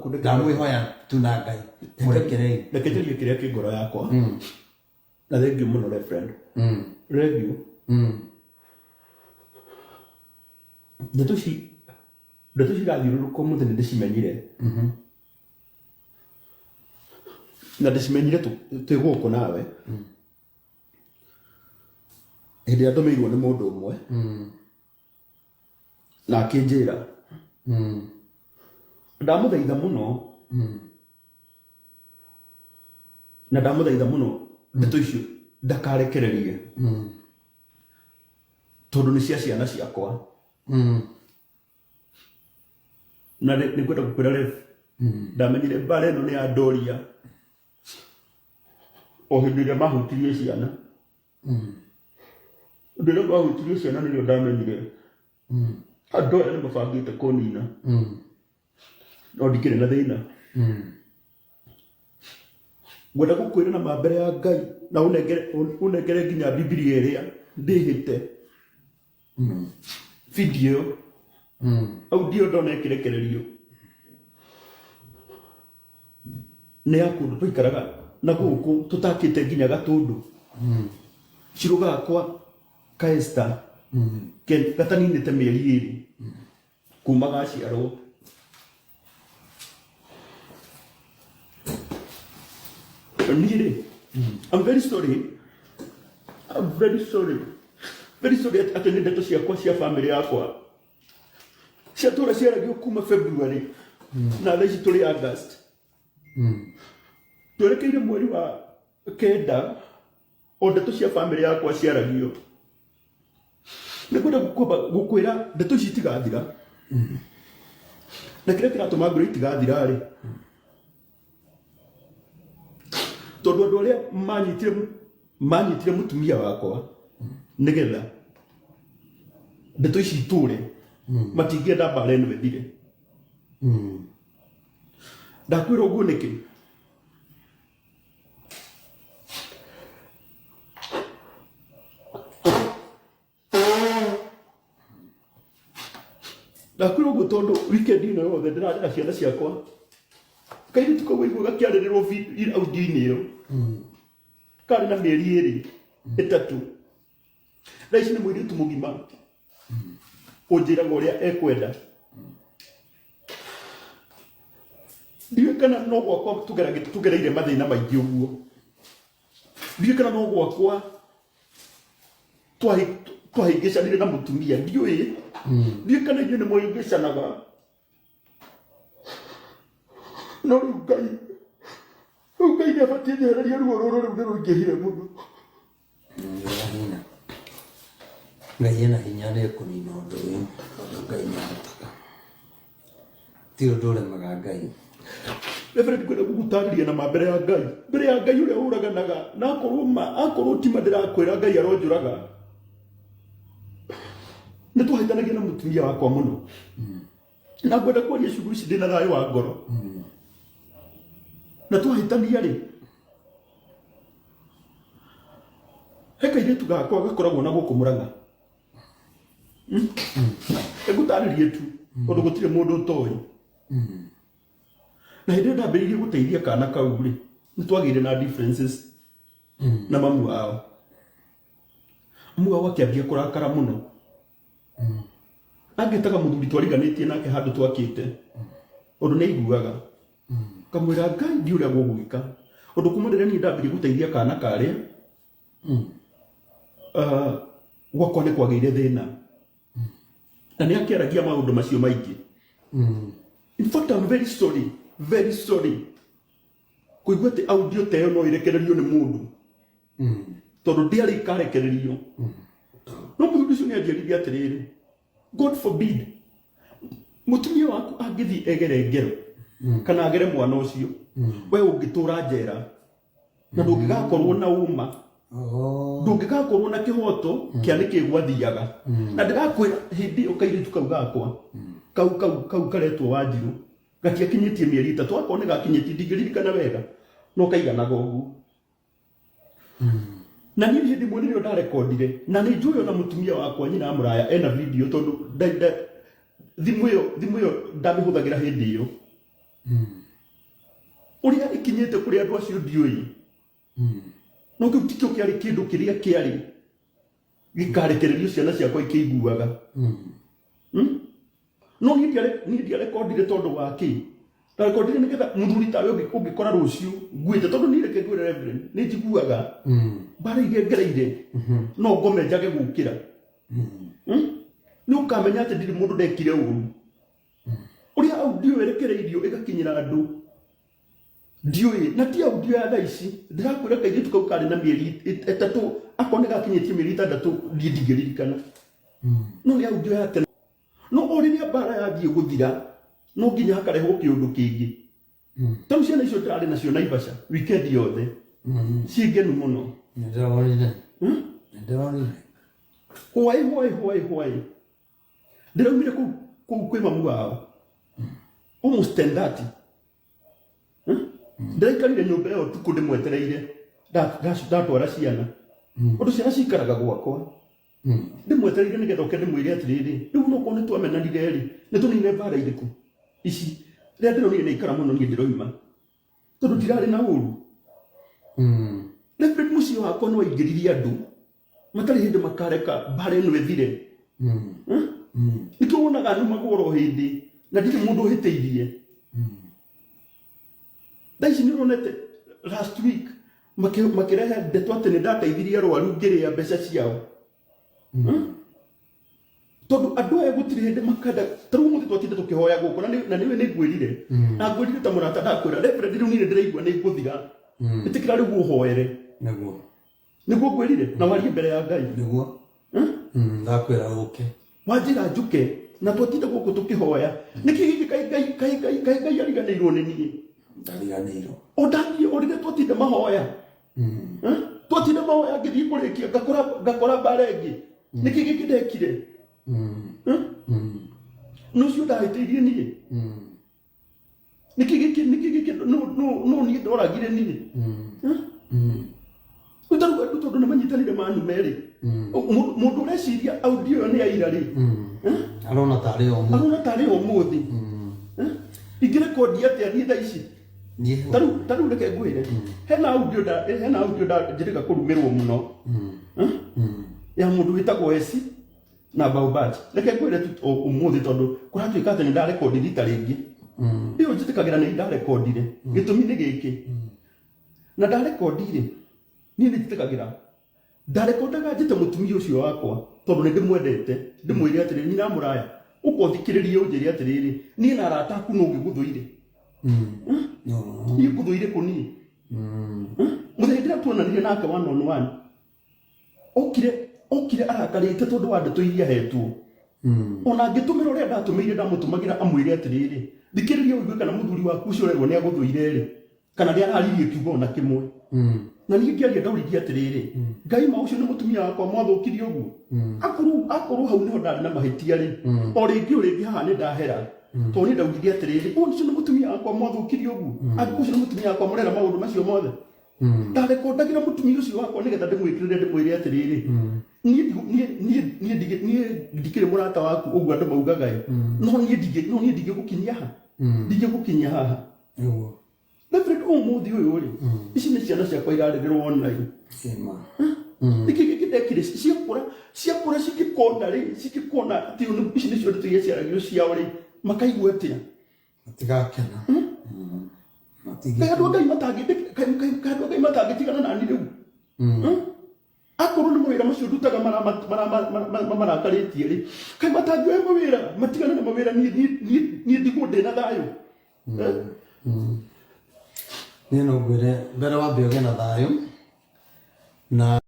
ndamwihoya tuna Ngai murekerei rekererie kiria kingoro yakwa na thank you muno friend review ndeto cigathiũrũrũka mũthenya ndĩcimenyire na ndĩcimenyire twĩ gũkũ nawe hĩndĩ ĩrĩa ndũmĩirwo nĩ mũndũ ũmwe na akĩnjĩra ndamũthaitha mũno na ndamũthaitha mũno ndeto icio ndakarekererie tondũ nĩ cia ciana ciakwa na nĩ kwenda gũkwĩra ref ndamenyire mbara ĩno nĩ ya Doria o hĩndĩ ĩrĩa mahutirie ciana hĩndĩ ĩrĩa mahutirie ciana nĩrĩo ndamenyire andũ aya nĩ mabangĩte kũnina no ndikĩrĩ na thĩna ngwenda gũkwĩra na mbere ya Ngai na ũnengere nginya Biblia ĩrĩa ndĩhĩte video audio ndona ĩkĩrekererio nĩ ya kũndũ tũikaraga na gũkũ tũtakĩte nginya Gatũndũ Cirũ gakwa ka Esther gataninĩte mĩeri 2 kuma gaciarwo niĩ I'm very sorry atĩ nĩ ndeto ciakwa cia family yakwa ciatũra ciaragio kuma February na thaa ici tũrĩ August twerekeire mweri wa 9 o ndeto cia family yakwa ciaragio nĩ kwenda gũkwĩra ndeto ici itigathira na kĩrĩa kĩratũma ngũrĩ itigathira-rĩ tondũ andũ arĩa manyitire mũtumia wakwa nĩgetha ndeto ici itũre matingĩenda mbara ĩno ĩthire ndakwĩra ũguo nĩkĩ ndakwĩra ũguo tondũ weekend ĩno yothe ndĩrarera ciana ciakwa kairĩtu kau waigua gakĩarĩrĩrwo audio-inĩ ĩyo karĩ na mĩeri 3 thaa ici nĩ mũirĩtu mũgima ũnjĩraga ũrĩa ekwenda ndiũĩ kana no gwakwa tũgereire mathĩna maingĩ ũguo ndiũĩ kana no gwakwa twahĩngĩcanire na mũtumia ndiũĩ ndiũĩ kana inyuĩ nĩ mũhĩngĩcanaga no rĩu Ngai nĩ abatiĩ nyehererie ruo rũrũ rĩu nĩ rũingĩhire mũno Ngai ena hinya nĩ kũnina ũndũ ũyũ Ngai nĩ ahotaga ti ũndũ ũremaga Ngai Reverend kwenda gũgũtarĩria na mbere ya Ngai ũrĩa ũraganaga na akorwo ti ma ndĩrakwĩra Ngai aronjũraga nĩ twahĩtanagia na mũtumia wakwa mũno na ngwenda kwaria ciugo ici ndĩna thayũ wa ngoro na twahĩtania-rĩ he kairĩtu gakwa gakoragwo na gũkũ Mũrang'a ngũtarĩrie tu tondũ gũtirĩ mũndũ ũtoĩ na hĩndĩ ĩyo ndambĩrĩirie gũteithia kana kau-rĩ nĩ twagĩire na differences na mamu wao akĩambia kũrakara mũno angĩtaga mũthuri twariganĩtie nake handũ twakĩte ũndũ nĩ aiguaga kamwĩra Ngai ndiũĩ ũrĩa gũgwĩka ũndũ kuma rĩrĩa niĩ ndambĩrĩirie gũteithia kana karĩa gwakwa nĩ kwagĩire thĩna na nĩ akĩaragia maũndũ macio maingĩ in fact I'm very sorry kũigua atĩ audio ta ĩyo no ĩrekererio nĩ mũndũ tondũ ndĩarĩ ikarekererio no mũthuri ũcio nĩ anjĩrithia atĩrĩrĩ God forbid mũtumia waku angĩthiĩ egere ngero kana agere mwana ũcio we ũngĩtũra njera na ndũngĩgakorwo na uma ndũngĩgakorwo na kĩhoto kĩa nĩkĩ gwathiaga na ndĩrakwĩra hĩndĩ ĩyo kairĩtu kau gakwa kau karetwo Wanjirũ gatiakinyĩtie mĩeri 3 akorwo nĩ gakinyĩtie ndingĩririkana wega no kaiganaga ũguo na niĩ hĩndĩ ĩmwe nĩrĩo ndarekondire na nĩ njũĩ ona mũtumia wakwa nyina mũraya ena video tondũ thimũ ĩyo ndamĩhũthagĩra hĩndĩ ĩyo Uria ikinyete kuri andu acio ndioi. No kiu tikio kiari kindu kiria kiari gikarekererio ciana ciakwa ikiguaga. No ni dia rekodi tondu wa ki. Ta rekodi ni ketha muthuri tawe ungikora rucio nguite tondu ni reke ngwire reverend ni njiguaga. Bara ige ngereire. No ngome njage gukira. No kamenya ati ndiri mundu ndekire uru. Uria audio erekereirio igakinyira andu. Ndioi na ti audio ya thaici ndirakwira kaigi tukauka na mieri 3 akone gakinyitie mieri 6 ndigirikana. No ni audio ya tene. No oriria bara yathie guthira no nginya hakareho kiundu kingi. Tamu ciana icio turari nacio Naivasha weekend yothe. Ciengenu muno. Ndiraonire. Ndiraonire. Hoi. Ndiraumire ku kwi mamu wao. Almost 10:30. Ndaikarire nyumba yo tuku ndimwetereire ndatwara ciana. Undu ciana cikaraga gwakwa. Ndimwetereire nigetha uke ndimwire atiriri riu no kone twamenanire ri ni tunine bara iriku ici ria ndironire ni ikara muno ni ndiroima tondu ndirari na uru. Reverend mucio wakwa no aingiririe andu matari hindi makareka bara ino ethire. Nikio wonaga andu magoro hindi na ndiri mundu uhiteirie. Thaici ni ronete last week makirehe ndeto ati ni ndateithirie arwaru ngiria mbeca ciao. Tondu andu aya gutiri hindi makanda taru muthi twatinde tukihoya guku na niwe nigwirire na ngwirire ta murata ndakwira reverend riu ni ndiraigua ni nguthira itikira riu uhoere niguo ngwirire na warie mbere ya Ngai niguo ndakwira uke wajira njuke na twatinde guku tukihoya niki giki kai ariganirwo ni nie ndariganirwo odathie orire twatinde mahoya twatinde mahoya ngithie kurikia ngakora bara ingi niki giki ndekire no cio ndahiteirie nie niki giki no ni ndoragire nie utaruga tondu na manyitanire manu meri mundu ureciria audio ni aira ri arona tari omuthi igirekodi atia ni thaici taru reke ngwire hena audio njiriga kurumirwo muno ya mundu witagwo Esi na Baobati reke ngwire tu umuthi tondu kuratuika ati ni ndarekodi rita ringi iyo njitikagira ni ndarekodire gitumi ni giki na ndarekodire ni njitikagira ndarekodaga njite mutumia ucio wakwa tondu ni ndimwendete ndimwire atiri nyina muraya ukothikiririe unjiri atiriri ni na arata aku no ngiguthuire ni nguthuire kuni muthindira tuonanire nake 1-on-1 okire arakarite tondu wa ndeto iria hetwo ona ngitumira uria ndatumeire ndamutumagira amwire atiriri thikiririe uigwe kana muthuri waku ucio rerwo ni aguthuire ri kana ni araririe kiugo na kimwe na ni ngiaria ndauririe atiriri Ngai ma ucio ni mutumia wakwa mwathukirie uguo akuru hau niho ndari na mahitia ri o ringi haha ni ndahera to ni ndauririe atiriri ucio ni mutumia wakwa mwathukirie uguo ucio ni mutumia wakwa murera maundu macio mothe ndarekondagira mutumia ucio wakwa nigetha ndimwikirire ndimwire atiriri nie ndikire murata waku uguo andu maugaga no nie ndigigukinyia ha ndigigukinyia haha Reverend umuthi uyu uri ici ni ciana ciakwa iraregerwo online ikigikidekire ciakura cikikona ati ici nicio ndeto iria ciaragio ciao ri makaigua atia matigakena kandu Ngai matangitigana nani riu akorwo ni mawira macio ndutaga marakaritie ri kai matangioe mawira matigana na mawira nie ndigo ndina thayo ni no ngwire mbere wambe uge na thayo na